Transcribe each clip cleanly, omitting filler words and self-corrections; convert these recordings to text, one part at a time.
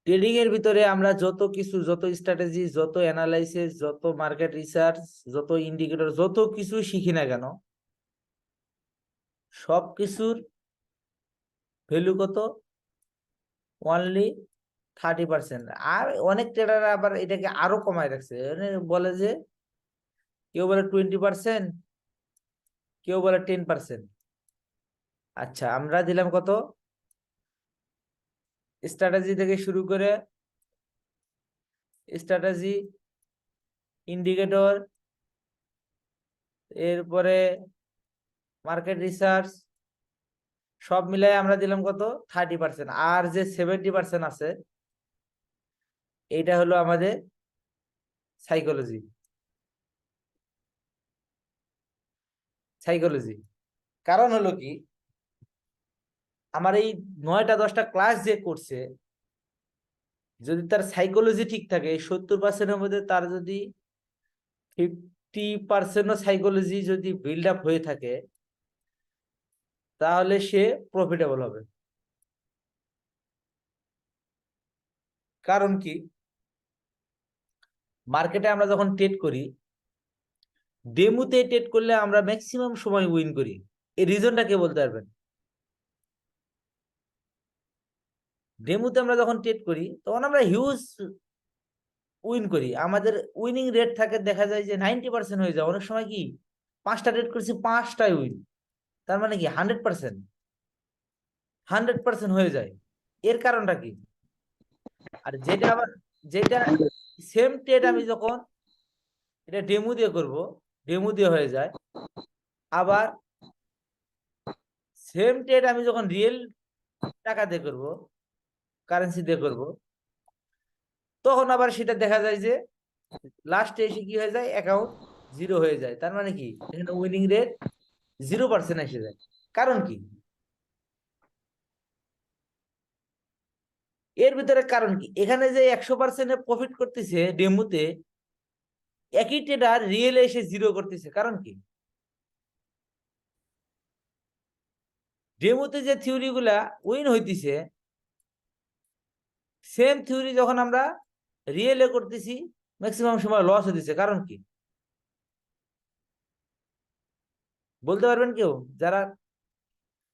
Trading এর ভিতরে আমরা যত কিছু, যত স্ট্র্যাটেজি, যত অ্যানালাইসিস, যত মার্কেট রিসার্চ, যত ইন্ডিকেটর, যত কিছু শিখি না কেন, সব কিছুর ভ্যালু কত? অনলি 30%। আর অনেক ট্রেডার আবার এটাকে আরো কমায় রাখছে, বলে যে কেউ বলে 20%, কেউ বলে 10%। আচ্ছা, আমরা দিলাম কত? স্ট্র্যাটেজি থেকে শুরু করে স্ট্র্যাটেজি, ইন্ডিকেটর, এরপরে মার্কেট রিসার্চ, সব মিলাই আমরা দিলাম কত? 30%। আর যে 70% আছে, এইটা হলো আমাদের সাইকোলজি। সাইকোলজি কারণ হলো কি, আমার এই 9টা 10টা ক্লাস যে করছে, যদি তার সাইকোলজি ঠিক থাকে, 70%-এর মধ্যে তার যদি 50%ও সাইকোলজি যদি বিল্ড আপ হয়ে থাকে, তাহলে সে প্রফিটেবল হবে। কারণ কি, মার্কেটে আমরা যখন ট্রেড করি, ডেমোতে ট্রেড করলে আমরা ম্যাক্সিমাম সময় উইন করি। এই রিজনটা কে বলতে পারবেন? ডেমোতে আমরা যখন ট্রেড করি তখন আমরা হিউজ উইন করি, আমাদের উইনিং রেট থাকে, দেখা যায় যে 90% হয়ে যায়। অনেক সময় কি 5টা ট্রেড করছি, 5টাই উইন, তার মানে কি 100%, 100% হয়ে যায়। এর কারণটা কি? আর যেটা আবার, যেটা সেম ট্রেড আমি যখন এটা ডেমো দিয়ে করবো, ডেমো দিয়ে হয়ে যায়। আবার সেম ট্রেড আমি যখন রিয়েল টাকা দিয়ে করবো, কারেন্সি দিয়ে করবো, তখন আবার সেটা দেখা যায় যে লাস্টে এসে কি হয়ে যায়, অ্যাকাউন্ট জিরো হয়ে যায়। তার মানে কি, এখানে উইনিং রেট 0% এসে যায়। কারণ কি? এর ভিতরে কারণ কি, এখানে যে 100% প্রফিট করতেছে ডেমোতে, একই ট্রেডার রিয়েলে এসে জিরো করতেছে। কারণ কি? ডেমোতে যে থিওরি গুলা উইন হইতেছে, সেম থিওরি যখন আমরা রিয়েলে করতেছি, ম্যাক্সিমাম সময় লস হইতেছে। কারণ কি? বলতে পারবেন কেউ? যারা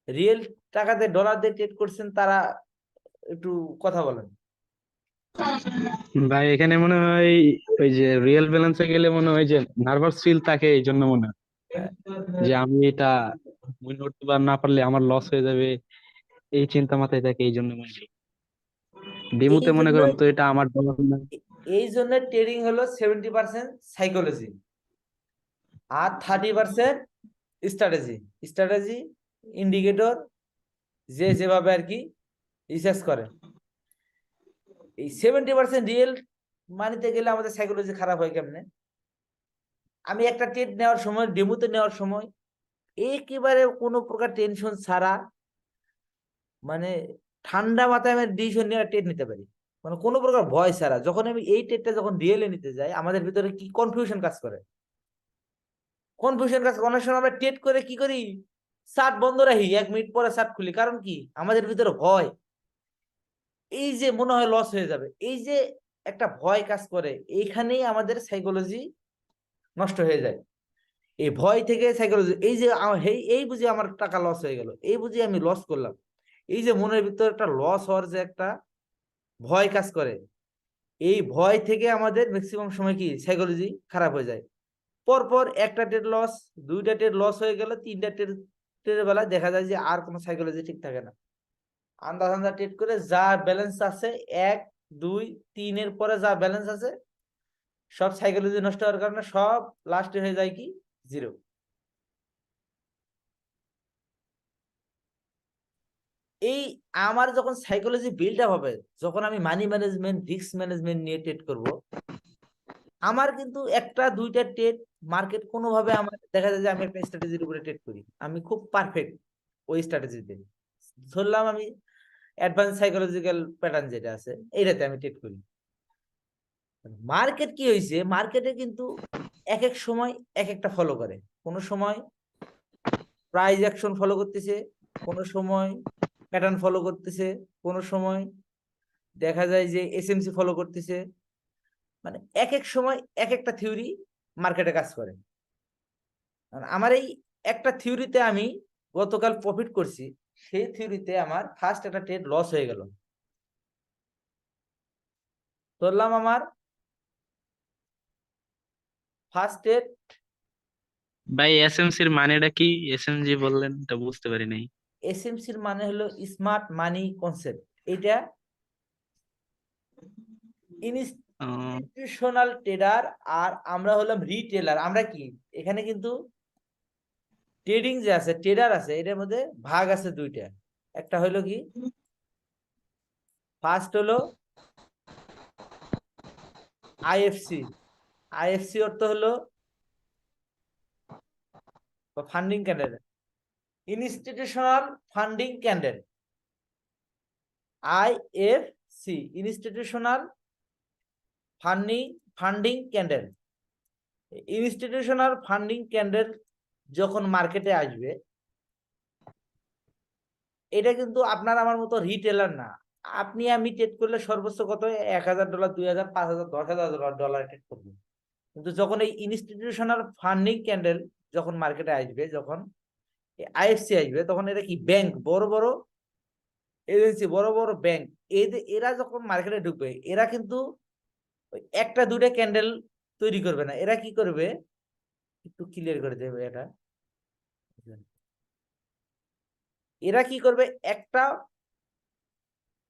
রিয়েল টাকাতে ডলার দিয়ে ট্রেড করছেন, তারা একটু কথা বলেন। ভাই এখানে মনে হয় ওই যে রিয়েল ব্যালেন্সে গেলে মনে হয় যে নার্ভাস ফিল থাকে, এই জন্য মনে হয় যে আমি এটা উইন করতে না পারলে আমার লস হয়ে যাবে, এই চিন্তা মাথায় থাকে, এই জন্য মনে হয়। এই ডেমোতে মনে জন্য করেন তো এটা আমার ডলার না। এই জন্য ট্রেডিং হলো 70% সাইকোলজি আর 30% স্ট্র্যাটেজি। স্ট্র্যাটেজি, ইন্ডিকেটর, যে যেভাবে আর কি রিসার্চ করে। এই 70% রিয়েল মানিতে গেলে আমাদের সাইকোলজি খারাপ হয় কেমনে? আমি একটা ট্রেড নেওয়ার সময়, ডেমোতে নেওয়ার সময়, একেবারে কোনো প্রকার টেনশন ছাড়া, মানে ঠান্ডা মাথায় আমি ডিসিশন নিয়ে ট্রেড নিতে পারি, মানে কোনো প্রকার ভয় ছাড়া। যখন আমি এই ট্রেডটা যখন রিয়েলে নিতে যাই, আমাদের ভিতরে কি কনফিউশন কাজ করে। কনফিউশন কাজ করে, অনেক সময় আমরা ট্রেড করে কি করি, শার্ট বন্ধ রাখি, 1 মিনিট পরে শার্ট খুলি। কারণ কি? আমাদের ভিতরে ভয়, এই যে মনে হয় লস হয়ে যাবে, এই যে একটা ভয় কাজ করে, এইখানেই আমাদের সাইকোলজি নষ্ট হয়ে যায়। এই ভয় থেকে সাইকোলজি, এই যে এই বুঝি আমার টাকা লস হয়ে গেল, এই বুঝি আমি লস করলাম, এই যে মনের ভিতরে একটা লস হওয়ার যে একটা ভয় কাজ করে, এই ভয় থেকে আমাদের ম্যাক্সিমাম সময় কি সাইকোলজি খারাপ হয়ে যায়। পরপর একটা ট্রেড লস, 2টা ট্রেড লস হয়ে গেল, 3টা ট্রেডের বেলা দেখা যায় যে আর কোনো সাইকোলজি ঠিক থাকে না। আন্দাজ আন্দাজ ট্রেড করে যা ব্যালেন্স আছে, 1 2 3 এর পরে যা ব্যালেন্স আছে, সব সাইকোলজি নষ্ট হওয়ার কারণে সব লাস্টে হয়ে যায় কি, জিরো। এই আমার যখন সাইকোলজি বিল্ড আপ হবে, যখন আমি মানি ম্যানেজমেন্ট, রিস্ক ম্যানেজমেন্ট নিয়ে ট্রেড করব, আমার কিন্তু 1টা 2টা ট্রেড মার্কেট কোনোভাবে, আমার দেখা যায় যে আমি একটা স্ট্র্যাটেজির উপরে ট্রেড করি, আমি খুব পারফেক্ট ওই স্ট্র্যাটেজিতে। ধরলাম আমি অ্যাডভান্স সাইকোলজিক্যাল প্যাটার্ন যেটা আছে, এইটাতে আমি ট্রেড করি। মার্কেট কি হয়েছে, মার্কেটে কিন্তু এক এক সময় এক একটা ফলো করে। কোন সময় প্রাইস অ্যাকশন ফলো করতেছে, কোন সময় প্যাটার্ন ফলো করতেছে, কোন সময় দেখা যায় যে এসএমসি ফলো করতেছে, মানে এক এক সময় এক একটা থিওরি মার্কেটে কাজ করে। আমার এই একটা থিওরিতে আমি গতকাল প্রফিট করছি, সেই থিওরিতে আমার ফার্স্ট একটা ট্রেড লস হয়ে গেল। ধরলাম আমার ফার্স্ট ট্রেড, ভাই এসএমসির মানেটা কি? এসএমজি বললেন, এটা বুঝতে পারি নাই। এসএমসির মানে হলো স্মার্ট মানি কনসেপ্ট। এটা আহ, ইনস্টিটিউশনাল ট্রেডার আর আমরা হলাম রিটেলার। আমরা কি এখানে কিন্তু ট্রেডিং যে আছে, ট্রেডার আছে, এটার মধ্যে ভাগ আছে দুইটা। একটা হলো কি, ফার্স্ট হলো আইএফসি। আইএফসি অর্থ হলো funding candle, institutional funding candle. IFC institutional funding funding candle. Institutional funding candle যখন মার্কেটে আসবে, এটা কিন্তু আপনার আমার মতো রিটেলার না। আপনি আমি ট্রেড করলে সর্বোচ্চ কত, $1,000, 2,000, 5,000, 10,000 ডলার ট্রেড করবো। কিন্তু যখন এই ইনস্টিটিউশনাল ফান্ডিং ক্যান্ডেল যখন মার্কেটে আসবে, যখন আইএফসি আসবে, তখন এটা কি ব্যাংক, বড় বড় এজেন্সি, বড় বড় ব্যাংক, এরা যখন মার্কেটে ঢুকবে, এরা কিন্তু ওই একটা দুইটা ক্যান্ডেল তৈরি করবে না। এরা কি করবে, একটু ক্লিয়ার করে দেবে এটা। এরা কি করবে, একটা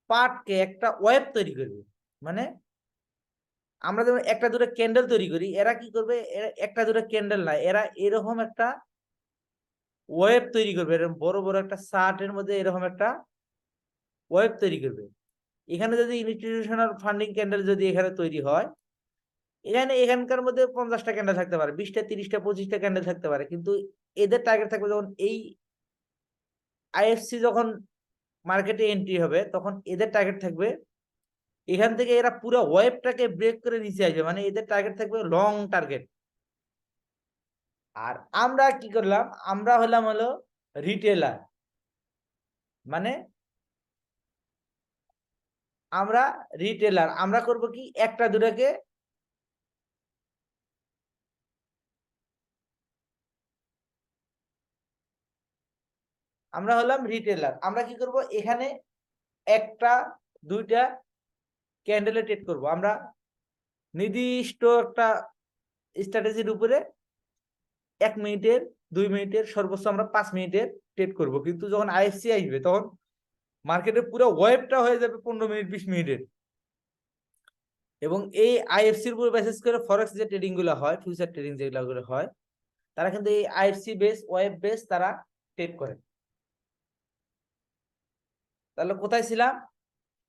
পার্টকে একটা ওয়েব তৈরি করবে। মানে আমরা যেমন একটা দুটো ক্যান্ডেল তৈরি করি, এরা কি করবে, এরা একটা দুটো ক্যান্ডেল না, এরা এরকম একটা ওয়েব তৈরি করবে। এরকম বড় বড় একটা চার্টের মধ্যে এরকম একটা ওয়েব তৈরি করবে। এখানে যদি ইনস্টিটিউশনাল ফান্ডিং ক্যান্ডেল যদি এখানে তৈরি হয়, এখানকার মধ্যে 50টা ক্যান্ডেল থাকতে পারে, 20টা, 30টা, 25টা ক্যান্ডেল থাকতে পারে, কিন্তু এদের টার্গেট থাকবে যখন এই আইএফসি যখন মার্কেটে এন্ট্রি হবে, তখন এদের টার্গেট থাকবে এখান থেকে এরা পুরো ওয়েবটাকে ব্রেক করে নিচে আসবে। মানে এদের টার্গেট থাকবে লং টার্গেট। আর আমরা কি করলাম, আমরা হলাম হলো রিটেলার। মানে আমরা রিটেলার, আমরা করব কি, একটা দুটাকে আমরা হলাম রিটেলার। আমরা কি করব, এখানে একটা দুইটা ক্যান্ডেলে ট্রেড করব। আমরা নির্দিষ্ট একটা স্ট্র্যাটেজির উপরে 1 মিনিটের, 2 মিনিটের, সর্বোচ্চ আমরা 5 মিনিটের ট্রেড করব। কিন্তু যখন আইএফসি আসবে, তখন মার্কেটে পুরো ওয়েবটা হয়ে যাবে 15 মিনিট, 20 মিনিটের। এবং এই আইএফসির উপর বেসিস করে ফরেক্স যে ট্রেডিং গুলো হয়, ফিউচার ট্রেডিং যেগুলো হয়, তারা কিন্তু এই আইএফসি বেস, ওয়েব বেস তারা ট্রেড করে। তাহলে কোথায় ছিলাম,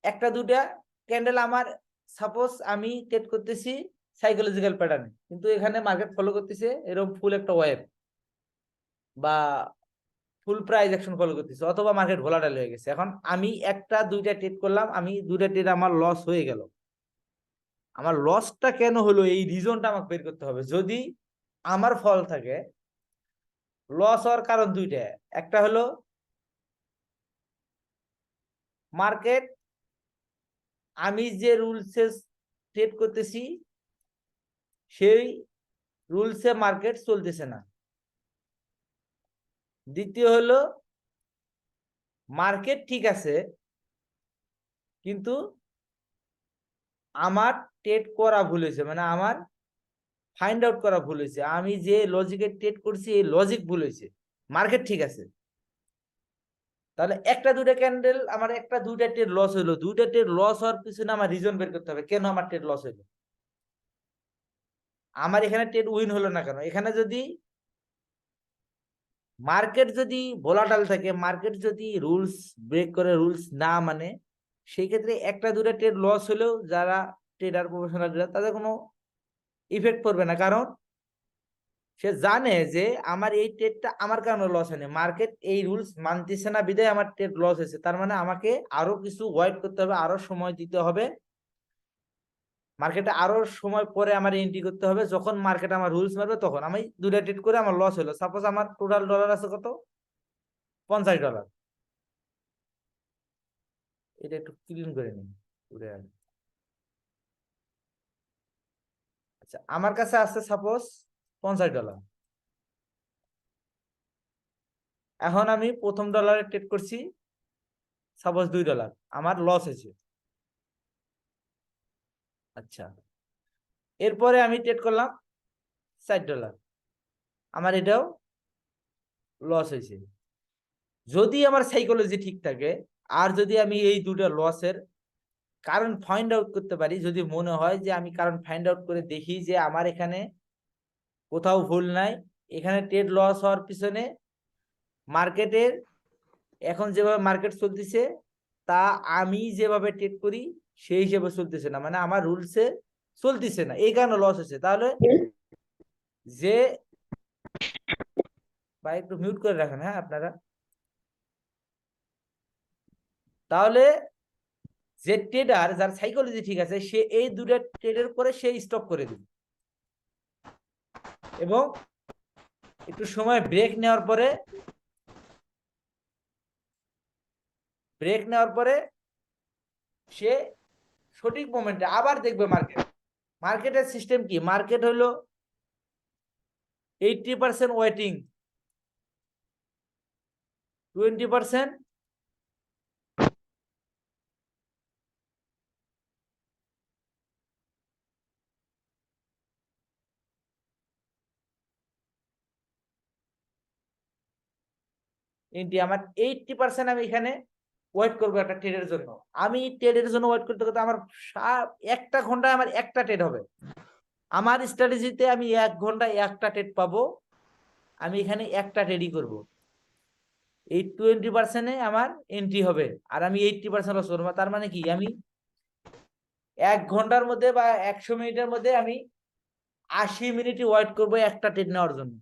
একটা দুটা ক্যান্ডেল আমার, সাপোজ আমি ট্রেড করতেছি সাইকোলজিক্যাল প্যাটার্নে, কিন্তু এখানে মার্কেট ফলো করতেছে এরকম ফুল একটা ওয়েব বা ফুল প্রাইস অ্যাকশন ফলো করতেছে, অথবা মার্কেট ভোলাটাইল হয়ে গেছে। এখন আমি একটা দুইটা ট্রেড করলাম, আমি দুইটা ট্রেড আমার লস হয়ে গেল। আমার লসটা কেন হলো, এই রিজনটা আমাকে বের করতে হবে। যদি আমার ফল থাকে, লস হওয়ার কারণ দুইটা। একটা হলো মার্কেট, আমি যে রুলসে ট্রেড করতেছি সেই রুলসে মার্কেট চলতেছে না। দ্বিতীয় হলো মার্কেট ঠিক আছে, কিন্তু আমার ট্রেড করা ভুল হয়েছে, মানে আমার ফাইন্ড আউট করা ভুল হয়েছে। আমি যে লজিকে ট্রেড করছি এই লজিক ভুল হয়েছে। মার্কেট ঠিক আছে, তাহলে একটা দুইটা ক্যান্ডেল আমার, একটা দুইটা ট্রেড লস হইলো, দুইটা ট্রেড লস হওয়ার পিছনে আমার রিজন বের করতে হবে, কেন আমার ট্রেড লস হইলো। আমার এখানে ট্রেড উইন হলো না কেন। এখানে যদি মার্কেট যদি ভোলাটাইল থাকে, মার্কেট যদি রুলস ব্রেক করে, রুলস না মানে, সেই ক্ষেত্রে একটা দুটা ট্রেড লস হলেও যারা ট্রেডার, প্রফেশনাল ট্রেডার, তাদের কোনো ইফেক্ট পড়বে না। কারণ সে জানে যে আমার এই ট্রেডটা আমার কারণে লস হয়নি, মার্কেট এই রুলস মানতেছে না বিধায় আমার ট্রেড লস হয়েছে। তার মানে আমাকে আরো কিছু ওয়েট করতে হবে, আরো সময় দিতে হবে, মার্কেটে আরো সময় পরে আমার এন্ট্রি করতে হবে। যখন মার্কেট আমার রুলস মারবে, তখন আমি দুটা ট্রেড করে আমার লস হলো, সাপোজ আমার টোটাল ডলার আছে কত, $50। এটা একটু ক্লিন করে নিই। আচ্ছা, আমার কাছে আছে সাপোজ $50। এখন আমি প্রথম ডলারে ট্রেড করছি সাপোজ $2, আমার লস হয়েছে। আচ্ছা, এরপরে আমি ট্রেড করলাম $60, আমার এটাও লস হয়েছে। যদি আমার সাইকোলজি ঠিক থাকে, আর যদি আমি এই দুটো লসের কারণ ফাইন্ড আউট করতে পারি, যদি মনে হয় যে আমি কারণ ফাইন্ড আউট করে দেখি যে আমার এখানে কোথাও ভুল নাই, এখানে ট্রেড লস হওয়ার পিছনে মার্কেটের এখন যেভাবে মার্কেট চলতেছে তা আমি যেভাবে ট্রেড করি সেই হিসেবে চলতেছে না, মানে আমার রুলসে চলতেছে না, এই কারণে লস হচ্ছে। তাহলে যে ভাই একটু মিউট করে রাখেন, হ্যাঁ আপনারা। তাহলে যে ট্রেডার যার সাইকোলজি ঠিক আছে সে এই দুটো ট্রেডের পরে সে স্টপ করে দিবে, এবং একটু সময় ব্রেক নেওয়ার পরে সে সঠিক মোমেন্টে আবার দেখবে মার্কেটের সিস্টেম কি, মার্কেট হলো 80% ওয়েটিং, 20% এন্ট্রি। আমার 80% আমি এখানে ওয়েট করবো একটা ট্রেডের জন্য। আমি ট্রেডের জন্য ওয়েট করতে করতে আমার একটা ঘন্টায় আমার একটা ট্রেড হবে। আমার স্ট্র্যাটেজিতে আমি 1 ঘন্টায় একটা ট্রেড পাবো, আমি এখানে একটা ট্রেডই করবো। এই 20% আমার এন্ট্রি হবে, আর আমি 80% লস করবো। তার মানে কি, আমি 1 ঘন্টার মধ্যে বা 100 মিনিটের মধ্যে আমি 80 মিনিট ওয়েট করবো একটা ট্রেড নেওয়ার জন্য।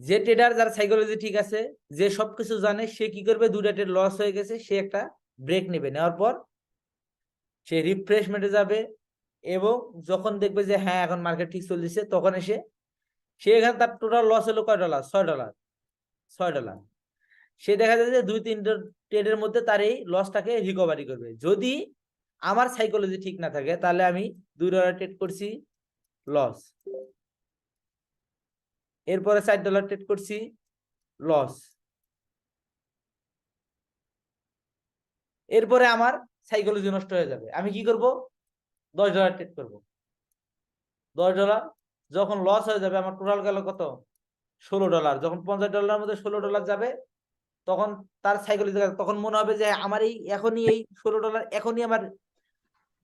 যে ট্রেডার যার সাইকোলজি ঠিক আছে, যে সবকিছু জানে, সে কি করবে, দুটা ট্রেড লস হয়ে গেছে, সে একটা ব্রেক নেবে, নেওয়ার পর সে রিফ্রেশমেন্টে যাবে, এবং যখন দেখবে যে হ্যাঁ এখন মার্কেট ঠিক চলতেছে, তখন এসে সে এখানে তার টোটাল লস হলো কয় ডলার, $6। $6 সে দেখা যায় যে 2-3 ট্রেডের মধ্যে তার এই লসটাকে রিকভারি করবে। যদি আমার সাইকোলজি ঠিক না থাকে তাহলে আমি $2 ট্রেড করছি, লস। এরপরে $4 ট্রেড করছি, লস। এরপরে আমার সাইকোলজি নষ্ট হয়ে যাবে, আমি কি করব, $10 ট্রেড করবো। $10 যখন লস হয়ে যাবে, আমার টোটাল গেল কত, $16। যখন $50 মধ্যে $16 যাবে, তখন তার সাইকোলজি, তখন মনে হবে যে আমার এই এখনই এই $16 এখনই আমার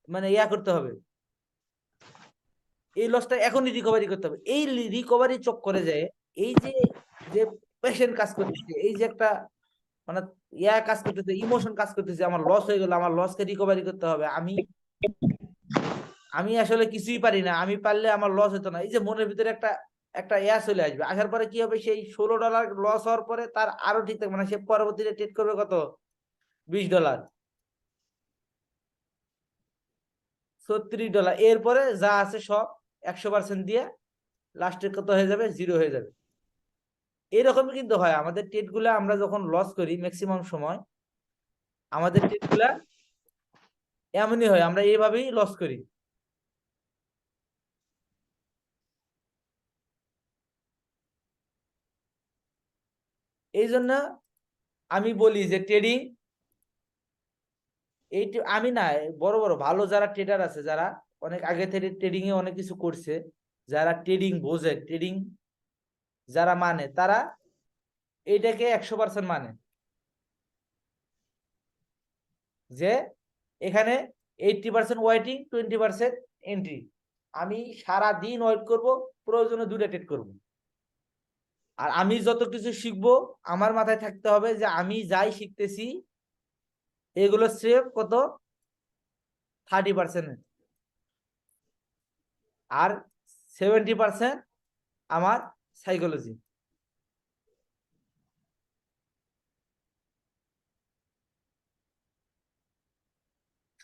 মানে করতে হবে, এই লসটা এখনই রিকভারি করতে হবে। এই রিকভারি চক্করে যায় এই যে যে পেশেন্ট কাজ করতেছে, এই যে একটা মানে কাজ করতেছে, ইমোশন কাজ করতেছে, আমার লস হয়ে গেল, আমার লসকে রিকভারি করতে হবে, আমি আমি আসলে কিছুই পারি না, আমি পারলে আমার লস হতো না, এই যে মনের ভিতরে একটা একটা চলে আসবে। আসার পরে কি হবে, সেই $16 লস হওয়ার পরে তার আরো ঠিক থাকবে না, সে পরবর্তীতে ট্রেড করবে কত, $20, $36। এরপরে যা আছে সব 100% দিয়ে লাস্টে কত হয়ে যাবে, জিরো হয়ে যাবে। এরকমই কিন্তু হয় আমাদের ট্রেড গুলা, আমরা যখন লস করি ম্যাক্সিমাম সময় আমাদের ট্রেড গুলা এমনই হয়, আমরা এইভাবেই লস করি। এই জন্য আমি বলি যে ট্রেডিং, এই আমি না, বড় বড় ভালো যারা ট্রেডার আছে, যারা অনেক আগে থেকে ট্রেডিং এ অনেক কিছু করছে, যারা ট্রেডিং বোঝে, ট্রেডিং যারা মানে, তারা এইটাকে 100% মানে, যে এখানে 80% ওয়েটিং, 20% এন্ট্রি। আমি সারা দিন ওয়েট করব, প্রয়োজনে দুটো ট্রেড করব। আর আমি যত কিছু শিখবো, আমার মাথায় থাকতে হবে যে আমি যাই শিখতেছি এগুলো স্রেফ কত, 30%, আর 70% আমার সাইকোলজি।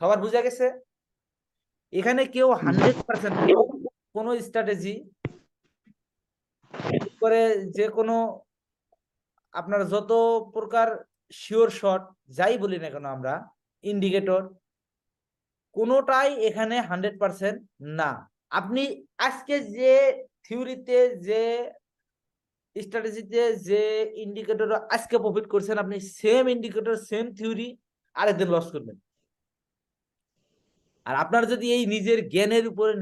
সবার বুঝা গেছে? এখানে কেউ 100% কোনো স্ট্র্যাটেজি করে, যে কোনো আপনার যত প্রকার শিওর শট, যাই বলি না কেন আমরা, ইন্ডিকেটর, কোনোটাই এখানে 100% না। আপনি আজকে যে থিওরিতে, যে স্ট্র্যাটেজিতে, যে ইন্ডিকেটর আজকে প্রফিট করছেন, আপনি সেম ইন্ডিকেটর সেম থিওরি আরেকদিন লস করবেন। আর আপনার যদি এই নিজের জ্ঞানের উপরে,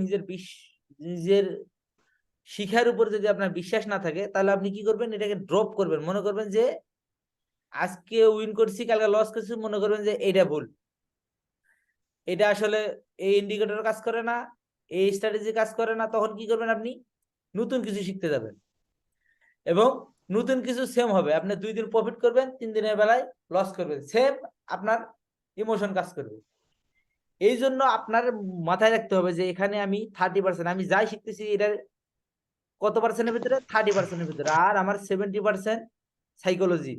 নিজের শিখার উপর যদি আপনার বিশ্বাস না থাকে, তাহলে আপনি কি করবেন, এটাকে ড্রপ করবেন। মনে করবেন যে আজকে উইন করছি, কালকে লস করছি, মনে করবেন যে এটা ভুল, এটা আসলে এই ইন্ডিকেটর কাজ করে না, এই স্ট্র্যাটেজি কাজ করে না। তখন কি করবেন, আপনি নতুন কিছু শিখতে যাবেন এবং নতুন কিছু সেম হবে। আপনি 2 দিন প্রফিট করবেন, 3 দিনের বেলায় লস করবেন, সেম আপনার ইমোশন কাজ করবে। এই জন্য আপনার মাথায় রাখতে হবে যে এখানে আমি 30%, আমি যাই শিখতেছি এটার কত পার্সেন্টের ভিতরে, 30%-এর ভিতরে, আর আমার 70% সাইকোলজি।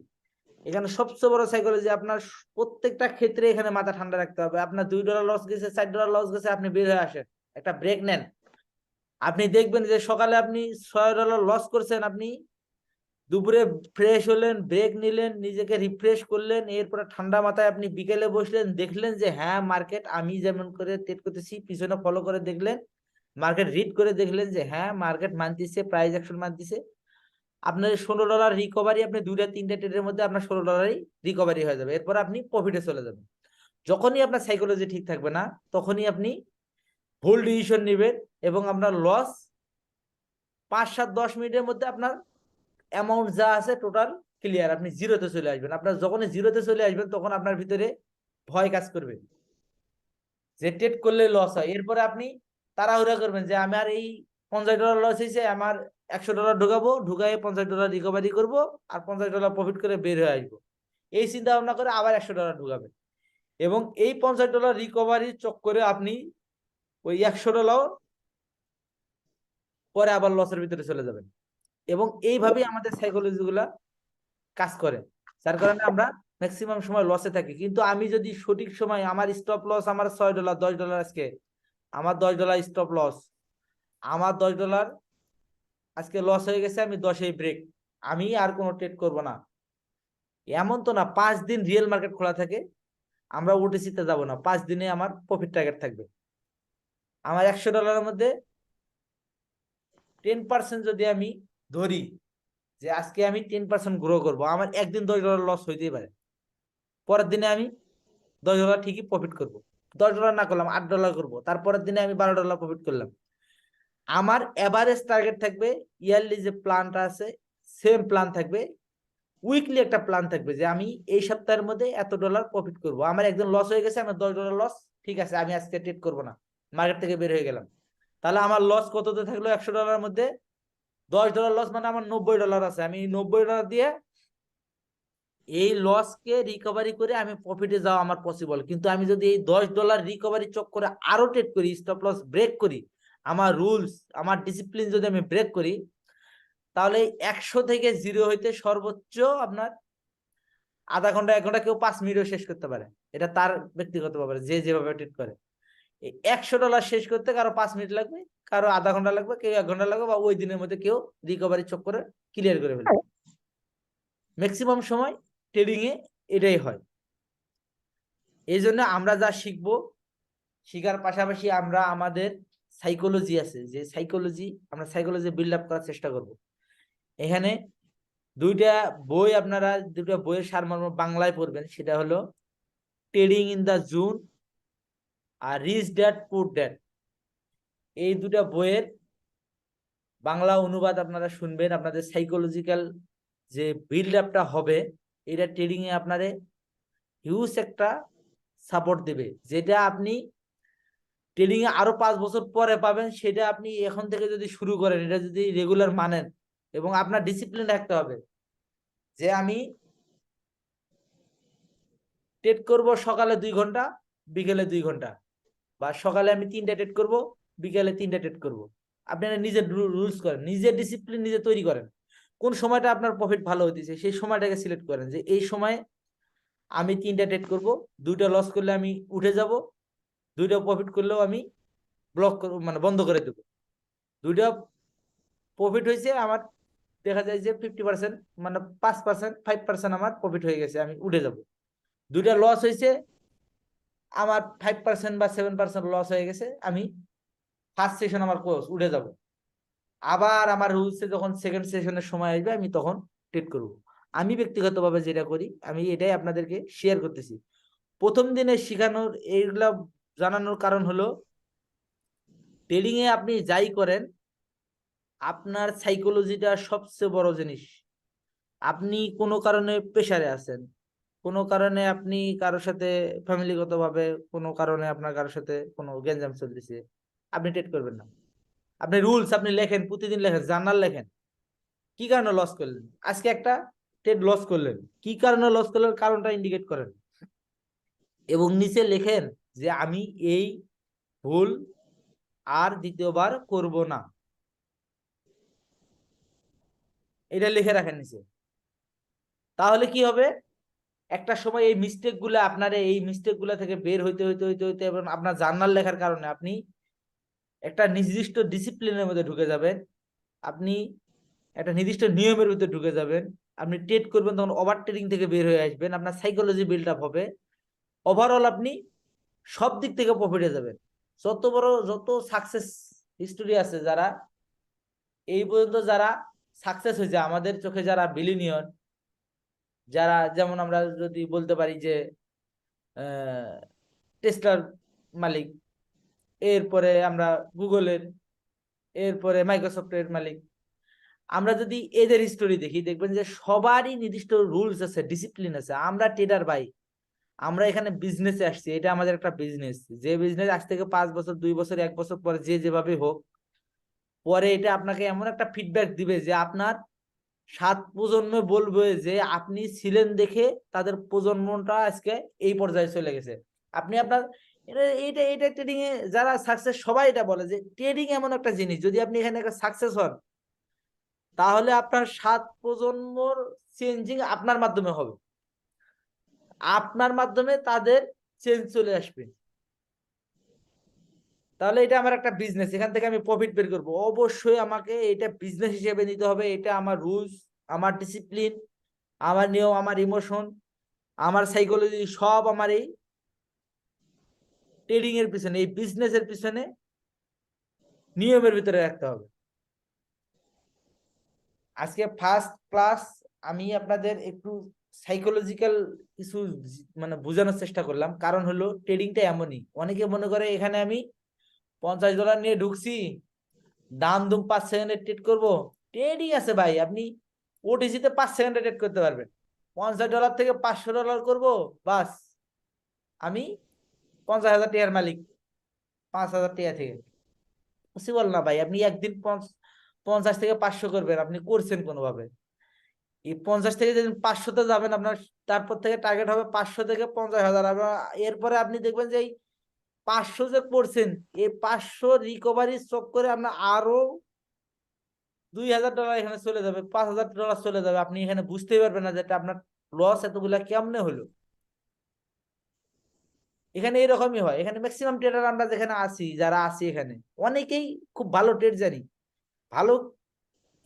এখানে সবচেয়ে বড় সাইকোলজি, আপনার প্রত্যেকটা ক্ষেত্রে এখানে মাথা ঠান্ডা রাখতে হবে। আপনার $2 লস গেছে, $4 লস গেছে, আপনি বের হয়ে আসেন, একটা ব্রেক নেন। আপনি দেখবেন যে সকালে আপনি $6 লস করছেন, আপনি দুপুরে ফ্রেশ হলেন, ব্রেক নিলেন, নিজেকে রিফ্রেশ করলেন, এরপরে ঠান্ডা মাথায় আপনি বিকেলে বসলেন, দেখলেন যে হ্যাঁ মার্কেট আমি যেমন করে ট্রেড করতেছি পিছনে ফলো করে দেখলেন, মার্কেট রিড করে দেখলেন যে হ্যাঁ মার্কেট মানতেছে, প্রাইস অ্যাকশন মানতেছে। আপনার $16 রিকভারি, আপনি 2-3টা ট্রেডের মধ্যে আপনার $16 রিকভারি হয়ে যাবে। এরপর আপনি প্রফিটে চলে যাবেন। যখনই আপনার সাইকোলজি ঠিক থাকবে না, তখনই আপনি ভুল ডিসিশন নেবেন এবং আপনার লস 5-7-10 মিনিটের মধ্যে আপনার অ্যামাউন্ট যা আছে টোটাল ক্লিয়ার, আপনি জিরোতে চলে আসবেন। আপনার যখনই জিরোতে চলে আসবেন, তখন আপনার ভিতরে ভয় কাজ করবে যে ট্রেড করলে লস হয়। এরপরে আপনি তাড়াহুড়া করবেন যে আমার এই $50 লস হয়েছে, আমার $100 ঢুকাবো, ঢুকাই $50 রিকভারি করবো, আর $50 প্রফিট করে বের হয়ে আসবো। এই চিন্তা ভাবনা করে আবার $100 ঢুকাবেন এবং এই $50 রিকভারি চক্করে আপনি ওই $100 পরে আবার লসের ভিতরে চলে যাবেন। এবং এইভাবেই আমাদের সাইকোলজি গুলা কাজ করে, যার কারণে আমরা ম্যাক্সিমাম সময় লসে থাকি। কিন্তু আমি যদি সঠিক সময়, আমার স্টপ লস আমার $6, $10, আজকে আমার $10 স্টপ লস, আমার $10 আজকে লস হয়ে গেছে, আমি 10-এই ব্রেক, আমি আর কোনো ট্রেড করব না। এমন তো না 5 দিন রিয়েল মার্কেট খোলা থাকে, আমরা ওটিসিতে যাব না, 5 দিনে আমার প্রফিট টার্গেট থাকবে। আমার $100 মধ্যে 10% যদি আমি ধরি যে আজকে আমি 10% গ্রো করবো, আমার একদিন $10 লস হইতেই পারে, পরের দিনে আমি $10 ঠিকই প্রফিট করবো। $10 না করলাম, $8 করবো, তারপরের দিনে আমি $12 প্রফিট করলাম। আমার এভারেজ টার্গেট থাকবে, ইয়ারলি যে প্ল্যানটা আছে সেম প্ল্যান থাকবে, উইকলি একটা প্ল্যান থাকবে যে আমি এই সপ্তাহের মধ্যে এত ডলার প্রফিট করব। আমার একদিন লস হয়ে গেছে, আমার $10 লস, ঠিক আছে আমি আজকে ট্রেড করবো না, মার্কেট থেকে বের হয়ে গেলাম। তাহলে আমার লস কততে থাকলো, $100 মধ্যে $10 লস, মানে আমার $90 আছে। আমি $90 দিয়ে এই লসকে রিকভারি করে আমি প্রফিটে যাওয়া আমার পসিবল। কিন্তু আমি যদি এই $10 রিকভারি চক্করে আরো ট্রেড করি, স্টপ লস ব্রেক করি, আমার রুলস, আমার ডিসিপ্লিন যদি আমি ব্রেক করি, তাহলে 100 থেকে 0 হইতে সর্বোচ্চ আপনার আধা ঘন্টা, 1 ঘন্টা, কেউ 5 মিনিটও শেষ করতে পারে। এটা তার ব্যক্তিগত ব্যাপার, যে যেভাবে ট্রেড করে। এই $100 শেষ করতে কারো 5 মিনিট লাগবে, কারো আধা ঘন্টা লাগবে, কেউ 1 ঘন্টা লাগবে, বা ওই দিনের মধ্যে কেউ রিকভারি চক্করে ক্লিয়ার করে ফেলবে। ম্যাক্সিমাম সময় ট্রেডিং এ এটাই হয়। এই জন্য আমরা যা শিখবো, শিখার পাশাপাশি আমরা আমাদের সাইকোলজি আছে, যে সাইকোলজি, আমরা সাইকোলজি বিল্ড আপ করার চেষ্টা করব। এখানে দুইটা বই, আপনারা দুইটা বইয়ের সারমর্ম বাংলায় পড়বেন, সেটা হলো ট্রেডিং ইন দা জোন আর রিচ ড্যাড পুর ড্যাড। এই দুটা বইয়ের বাংলা অনুবাদ আপনারা শুনবেন, আপনাদের সাইকোলজিক্যাল যে বিল্ড আপটা হবে, এটা ট্রেডিং এ আপনারে হিউজ একটা সাপোর্ট দেবে, যেটা আপনি ট্রেডিং এ আরো 5 বছর পরে পাবেন। সেটা আপনি এখন থেকে যদি শুরু করেন, এটা যদি রেগুলার মানেন, এবং আপনার ডিসিপ্লিন রাখতে হবে যে আমি ট্রেড করব সকালে 2 ঘন্টা, বিকেলে 2 ঘন্টা, বা সকালে আমি 3টা ট্রেড করব, বিকেলে 3টা ট্রেড করব। আপনারা নিজের রুলস করেন, নিজের ডিসিপ্লিন নিজে তৈরি করেন। কোন সময়টা আপনার প্রফিট ভালো হইতেছে সেই সময়টাকে সিলেক্ট করেন, যে এই সময় আমি 3টা ট্রেড করব, 2টা লস করলে আমি উঠে যাব, 2টা প্রফিট করলেও আমি ব্লক করব, মানে বন্ধ করে দেবো। 2টা প্রফিট হয়েছে আমার, দেখা যায় যে 50%, মানে 5%, 5% আমার প্রফিট হয়ে গেছে, আমি উঠে যাব। দুইটা লস হয়েছে, আমার 5% বা 7% লস হয়ে গেছে, আমি ফার্স্ট সেশন আমার কোর্স উঠে যাব। আবার আমার রুলসে যখন সেকেন্ড সেশনের সময় আসবে, আমি তখন ট্রেড করব। আমি ব্যক্তিগতভাবে যেটা করি, আমি এটাই আপনাদেরকে শেয়ার করতেছি। প্রথম দিনে শেখানোর এইগুলা জানানোর কারণ হলো, ট্রেডিং এ আপনি যাই করেন, আপনার সাইকোলজিটা সবচেয়ে বড় জিনিস। আপনি কোনো কারণে প্রেসারে আছেন, কোনো কারণে আপনি কারোর সাথে ফ্যামিলিগত ভাবে, কোনো কারণে আপনার কারোর সাথে কোনো গ্যাঞ্জাম চলতেছে, আপনি ট্রেড করবেন না। আপনি রুলস আপনি লেখেন, প্রতিদিন লেখেন, জার্নাল লেখেন, কি কারণে লস করলেন, আজকে একটা ট্রেড লস করলেন, কি কারণে লস করলেন, কারণটা ইন্ডিকেট করেন, এবং নিচে লেখেন যে আমি এই ভুল আর দ্বিতীয়বার করব না, এটা লিখে রাখেন নিচে। তাহলে কি হবে, একটা সময় এই মিস্টেক গুলা, আপনার এই মিস্টেক গুলা থেকে বের হইতে হইতে হইতে হইতে এবং আপনার জার্নাল লেখার কারণে আপনি একটা নির্দিষ্ট ডিসিপ্লিনের মধ্যে ঢুকে যাবেন, আপনি একটা নির্দিষ্ট নিয়মের ভিতরে ঢুকে যাবেন। আপনি ট্রেড করবেন, তখন ওভার ট্রেডিং থেকে বের হয়ে আসবেন, আপনার সাইকোলজি বিল্ড আপ হবে, ওভারঅল আপনি সব দিক থেকে প্রফিটে যাবেন। যত সাকসেস হিস্টোরি আছে, যারা এই পর্যন্ত যারা সাকসেস হয়েছে আমাদের চোখে, যারা বিলিনিয়র, যারা, যেমন আমরা যদি বলতে পারি যে টেসলার মালিক, এরপরে আমরা গুগলের, এরপরে মাইক্রোসফটের মালিক, আমরা যদি এদের হিস্টোরি দেখি, দেখবেন যে সবারই নির্দিষ্ট রুলস আছে, ডিসিপ্লিন আছে। আমরা ট্রেডার ভাই, আমরা এখানে বিজনেসে আসছি, এটা আমাদের একটা বিজনেস। যে বিজনেস আজ থেকে 5 বছর, 2 বছর, 1 বছর পরে যে যেভাবে হোক, পরে এটা আপনাকে এমন একটা ফিডব্যাক দিবে যে আপনার 7 প্রজন্মে বলবে যে আপনি ছিলেন দেখে তাদের প্রজন্মটা আজকে এই পর্যায়ে চলে গেছে। আপনি আপনার এটা ট্রেডিং এ যারা সাকসেস, সবাই এটা বলে যে ট্রেডিং এমন একটা জিনিস, যদি আপনি এখানে একটা সাকসেস হন, তাহলে আপনার 7 প্রজন্মর চেঞ্জিং আপনার মাধ্যমে হবে, আপনার মাধ্যমে তাদের চেঞ্জ চলে আসবে। তাহলে এটা আমার একটা বিজনেস, এখান থেকে আমি প্রফিট বের করবো, অবশ্যই আমাকে এটা বিজনেস হিসেবে নিতে হবে। এটা আমার রুলস, আমার ডিসিপ্লিন, আমার নিয়ম, আমার ইমোশন, আমার সাইকোলজি, সব আমার এই ট্রেডিং এর পিছনে, এই বিজনেসের পিছনে নিয়মের ভিতরে রাখতে হবে। আজকে ফার্স্ট ক্লাস আমি আপনাদের একটু সাইকোলজিক্যাল কিছু মানে বোঝানোর চেষ্টা করলাম। কারণ হলো ট্রেডিংটা এমনই, অনেকে মনে করে এখানে আমি $50 নিয়ে ঢুকছি, দাম দুম 5 সেকেন্ডে ট্রেড করবো। ট্রেডিং আছে ভাই, আপনি ওটিসিতে 5 সেকেন্ডে ট্রেড করতে পারবেন। $50 থেকে $500 করবো, বাস আমি 50,000 টাকার মালিক, 5,000 টাকা থেকে। পসিবল না ভাই, আপনি একদিন 50 থেকে 500 করবেন, আপনি করছেন কোনোভাবে। এই 50 থেকে যেদিন 500-তে যাবেন, আপনার তারপর থেকে টার্গেট হবে 500 থেকে 50,000। এরপরে আপনি দেখবেন যে এই 500 যে করছেন, এই 500 রিকভারি চক্করে আপনার আরো $2,000 এখানে চলে যাবে, $5,000 চলে যাবে। আপনি এখানে বুঝতেই পারবেন না যে এটা আপনার লস এতগুলা কেমনে হলো। এখানে এরকমই হয়, এখানে ম্যাক্সিমাম ট্রেডার আমরা যেখানে আছি, যারা আছি এখানে, অনেকেই খুব ভালো ট্রেড জানি, ভালো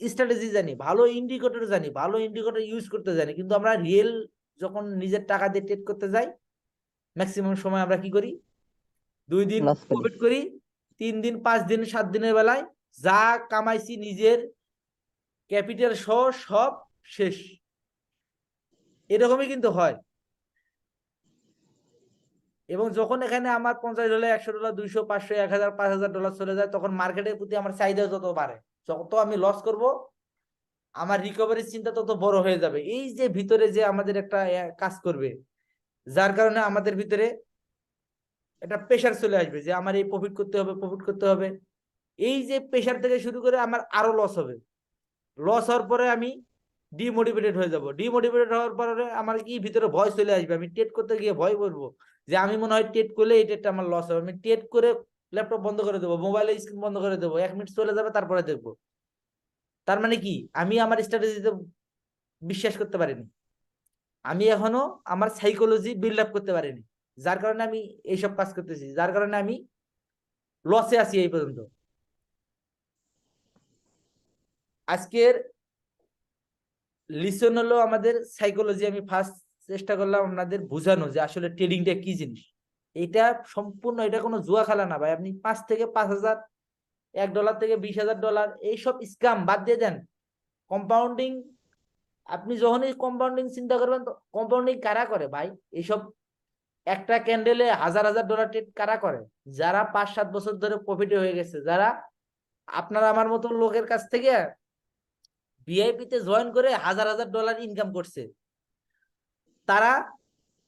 স্ট্র্যাটেজি জানি, ভালো ইন্ডিকেটর জানি, ভালো ইন্ডিকেটর ইউজ করতে জানি, কিন্তু আমরা রিয়েল যখন নিজের টাকা দিয়ে ট্রেড করতে যাই, ম্যাক্সিমাম সময় আমরা কি করি, 2 দিন লস করি। প্রফিট করি, 3 দিন, 5 দিন, 7 দিনের বেলায় যা কামাইছি নিজের ক্যাপিটাল সহ সব শেষ। এরকমই কিন্তু হয়। এবং যখন এখানে আমার $50, $100, 200, 500, 1,000, $5,000 চলে যায়, তখন মার্কেটের প্রতি আমার চাহিদা যত বাড়ে, যত আমি লস করব, আমার রিকভারির চিন্তা তত বড় হয়ে যাবে। এই যে ভিতরে যে আমাদের একটা কাজ করবে, যার কারণে আমাদের ভিতরে একটা প্রেশার চলে আসবে যে আমার এই প্রফিট করতে হবে, প্রফিট করতে হবে। এই যে প্রেশার থেকে শুরু করে আমার আরো লস হবে, লস হওয়ার পরে আমি ডিমোটিভেটেড হয়ে যাব, ডিমোটিভেটেড হওয়ার পরে আমার কি ভিতরে ভয় চলে আসবে, আমি ট্রেড করতে গিয়ে ভয় করবো যে আমি মনে হয় ট্রেড করলে এই ট্রেডটা আমার লস হবে, আমি ট্রেড করে ল্যাপটপ বন্ধ করে দেবো, মোবাইলের স্ক্রিন বন্ধ করে দেবো, 1 মিনিট চলে যাবে, তারপরে দেখবো। তার মানে কি, আমি আমার স্ট্র্যাটেজিতে বিশ্বাস করতে পারিনি, আমি এখনো আমার সাইকোলজি বিল্ড আপ করতে পারিনি, যার কারণে আমি এইসব কাজ করতেছি, যার কারণে আমি লসে আছি এই পর্যন্ত। আজকের লিসন হলো আমাদের সাইকোলজি। আমি ফার্স্ট চেষ্টা করলাম আপনাদের বোঝানো যে আসলে ট্রেডিংটা কি জিনিস। এটা সম্পূর্ণ, এটা কোনো জুয়া খেলা না ভাই। আপনি 5 থেকে 5,000, $1 থেকে $20,000 এইসব স্ক্যাম বাদ দিয়ে দেন। কম্পাউন্ডিং, আপনি যখনই কম্পাউন্ডিং চিন্তা করবেন, তো কম্পাউন্ডিং কারা করে ভাই? এইসব একটা ক্যান্ডেলে হাজার হাজার ডলার ট্রেড কারা করে? যারা 5-7 বছর ধরে প্রফিটে হয়ে গেছে, যারা আপনার আমার মতো লোকের কাছ থেকে ভিআইপি তে জয়েন করে হাজার হাজার ডলার ইনকাম করছে। তারা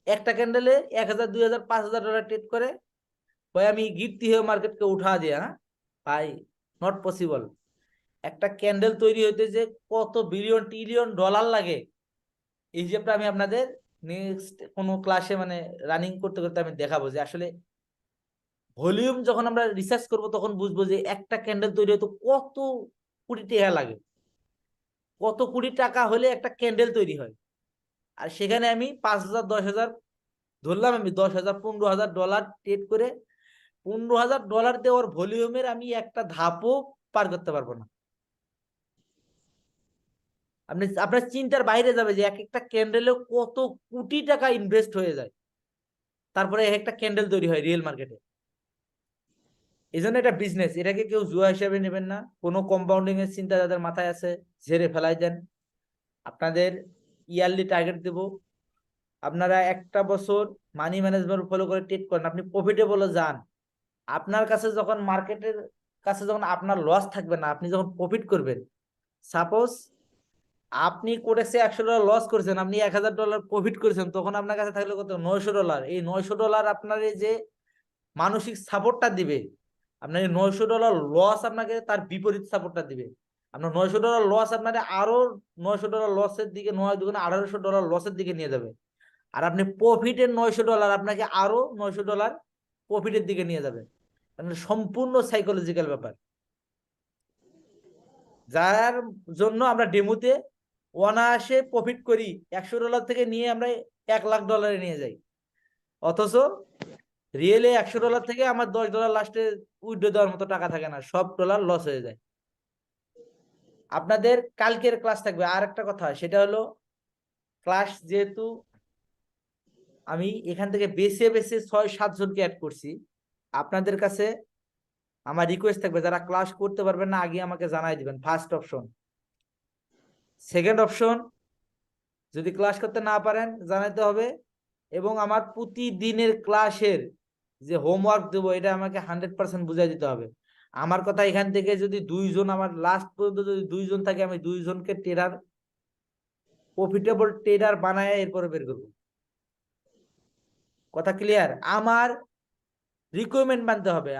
একটা ক্যান্ডেলে 1,000, 2,000, $5,000 ট্রেড করে। ভাই আমি গিফটি হয়ে মার্কেটকে উঠা দিয়া, হ্যাঁ ভাই, নট পসিবল। একটা ক্যান্ডেল তৈরি হইতে যে কত বিলিয়ন ট্রিলিয়ন ডলার লাগে, এই হিসেবটা আমি আপনাদের নেক্সট কোনো ক্লাসে মানে রানিং করতে করতে আমি দেখাবো যে আসলে ভলিউম যখন আমরা রিসার্চ করব তখন বুঝবো যে একটা ক্যান্ডেল তৈরি হতে কত কোটি টাকা লাগে, কত কোটি টাকা হলে একটা ক্যান্ডেল তৈরি হয়। আর সেখানে আমি 5,000, 10,000 ধরলাম, আমি 10,000, $15,000 ট্রেড করে $15,000 দেওয়ার ভলিউমের আমি একটা ধাপও পার করতে পারবো না। আপনি আপনার চিন্তার বাইরে যাবে যে এক একটা ক্যান্ডেলে কত কোটি টাকা ইনভেস্ট হয়ে যায়, তারপরে এক একটা ক্যান্ডেল তৈরি হয় রিয়েল মার্কেটে। এই জন্য এটা বিজনেস, এটাকে কেউ জুয়া হিসেবে নেবেন না। কোনো কম্পাউন্ডিং এর চিন্তা যাদের মাথায় আছে ঝেড়ে ফেলাই দেন। আপনাদের ইয়ারলি টার্গেট দেব, আপনারা একটা বছর মানি ম্যানেজমেন্ট ফলো করে ট্রেড করেন, আপনি প্রফিটেবল যান। আপনার কাছে যখন মার্কেটের কাছে যখন আপনার লস থাকবে না, আপনি যখন প্রফিট করবেন, সাপোজ আপনি কোটেক্সে $100 লস করেছেন, আপনি $1,000 প্রফিট করেছেন, তখন আপনার কাছে থাকলে কত? $900। এই $900 আপনার এই যে মানসিক সাপোর্টটা দিবে, আপনার এই $900 লস আপনাকে তার বিপরীত সাপোর্টটা দিবে। আপনার $900 লস আপনার আরো $900 লসের দিকে, 9 দুগুণে $1,800 লসের দিকে নিয়ে যাবে। আর আপনি প্রফিটের $900 আপনাকে আরো $900 প্রফিটের দিকে নিয়ে যাবে। মানে সম্পূর্ণ সাইকোলজিক্যাল ব্যাপার, যার জন্য আমরা ডেমোতে অনায়াসে প্রফিট করি। $100 থেকে নিয়ে আমরা $1,00,000 নিয়ে যাই, অথচ রিয়েলে $100 থেকে আমার $10 লাস্টে উইথড্র দেওয়ার মতো টাকা থাকে না, সব ডলার লস হয়ে যায়। আপনাদের কালকের ক্লাস থাকবে। আর একটা কথা, সেটা হলো ক্লাস যেহেতু আমি এখান থেকে বেছে বেছে 6-7 জনকে অ্যাড করছি, আপনাদের কাছে আমার রিকোয়েস্ট থাকবে যারা ক্লাস করতে পারবেন না আগে আমাকে জানাই দিবেন। ফার্স্ট অপশন, সেকেন্ড অপশন, যদি ক্লাস করতে না পারেন জানাতে হবে। এবং আমার প্রতিদিনের ক্লাসের যে হোমওয়ার্ক দেবো এটা আমাকে 100% বুঝাই দিতে হবে। আমার কথা, এখান থেকে যদি 2 জন, আমার লাস্ট পর্যন্ত যদি 2 জন থাকে, আমি 2 জনকে ট্রেডার, প্রফিটেবল ট্রেডার বানায় এরপরে বের করবো। কথা ক্লিয়ার? আমার রিকোয়ারমেন্ট মানতে হবে,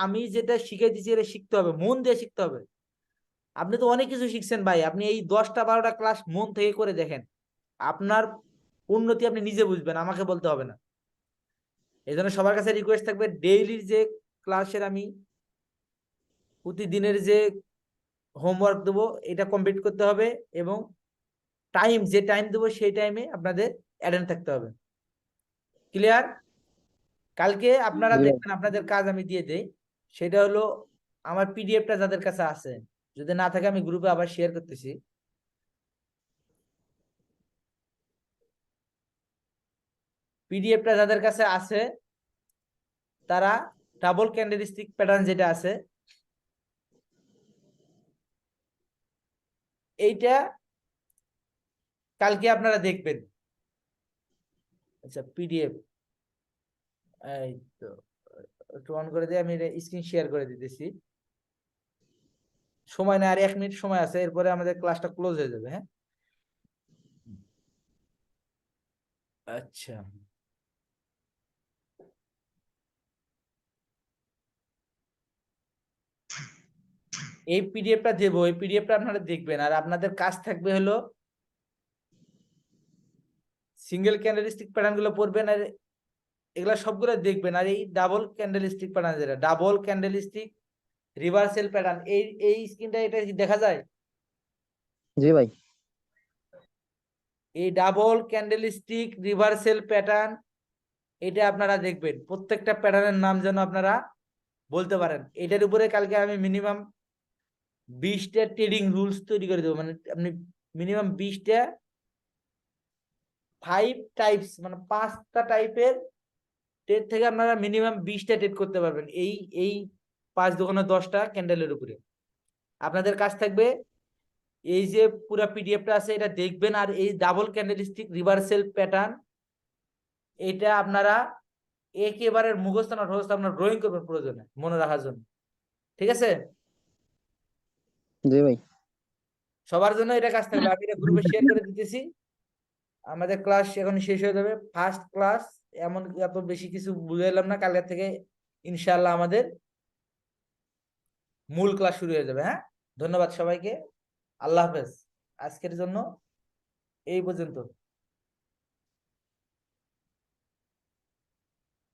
আমি যেটা শিখে দিচ্ছি এটা শিখতে হবে, মন দিয়ে শিখতে হবে। আপনি তো অনেক কিছু শিখছেন ভাই, আপনি এই 10টা 12টা ক্লাস মন থেকে করে দেখেন, আপনার উন্নতি আপনি নিজে বুঝবেন, আমাকে বলতে হবে না। এই জন্য সবার কাছে রিকোয়েস্ট থাকবে, ডেইলির যে ক্লাসের আমি প্রতিদিনের যে হোমওয়ার্ক দেবো এটা কমপ্লিট করতে হবে, এবং যে টাইম দেবো সেই টাইমে আপনাদের অ্যাটেন্ড থাকতে হবে। ক্লিয়ার? কালকে আপনারা জি ভাই। দেখবেন আপনাদের কাজ আমি দিয়ে দেই, সেটা হলো আমার পিডিএফটা যাদের কাছে আছে, যদি না থাকে আমি গ্রুপে আবার শেয়ার করতেছি। পিডিএফটা যাদের কাছে আছে তারা ডাবল ক্যান্ডেলস্টিক প্যাটার্ন যেটা আছে এইটা কালকে আপনারা দেখবেন। আচ্ছা, পিডিএফ এই তো একটু অন করে দিয়ে আমি স্ক্রিন শেয়ার করে দিতেছি। সময় নেই, আর 1 মিনিট সময় আছে, এরপরে আমাদের ক্লাসটা ক্লোজ হয়ে যাবে। হ্যাঁ, আচ্ছা, এই পিডিএফটা দেবো, এই পিডিএফটা আপনারা দেখবেন। আর আপনাদের কাজ থাকবে হলো সিঙ্গেল ক্যান্ডেলস্টিক প্যাটার্ন গুলো পড়বেন, আর এগুলা সবগুলো দেখবেন। আর এই ডাবল ক্যান্ডেলস্টিক প্যাটার্ন, যেটা ডাবল ক্যান্ডেলস্টিক রিভার্সাল প্যাটার্ন, এই স্ক্রিনটা এটা কি দেখা যায়? জি ভাই। এই ডাবল ক্যান্ডেলস্টিক রিভার্সাল প্যাটার্ন এটা আপনারা দেখবেন। প্রত্যেকটা প্যাটার্নের নাম যেন আপনারা বলতে পারেন। এটার উপরে কালকে আমি মিনিমাম 20টা ট্রেডিং রুলস তৈরি করে দেবো। মানে আপনি মিনিমাম 20টা 5 টাইপস মানে 5টা টাইপের ট্রেড থেকে আপনারা মিনিমাম 20টা ট্রেড করতে পারবেন এই 5 দোকানে 10টা ক্যান্ডেলের উপরে। আপনাদের কাজ থাকবে এই যে পুরো পিডিএফটা আছে এটা দেখবেন, আর এই ডাবল ক্যান্ডেলস্টিক রিভার্সাল প্যাটার্ন এটা আপনারা একেবারে মুখস্থ না ঠোস্ত আপনার ড্রয়িং করবেন প্রয়োজনে মনে রাখার জন্য। ঠিক আছে, জি ভাই। সবার জন্য এটা কাজ থাকবে। আমি এটা গ্রুপে শেয়ার করে দিতেছি। আমাদের ক্লাস এখন শেষ হয়ে যাবে, ফার্স্ট ক্লাস, এমন এত বেশি কিছু বুঝাইলাম না। কালকে থেকে ইনশাআল্লাহ আমাদের মূল ক্লাস শুরু হয়ে যাবে। হ্যাঁ, ধন্যবাদ সবাইকে, আল্লাহ হাফেজ। আজকের জন্য এই পর্যন্ত।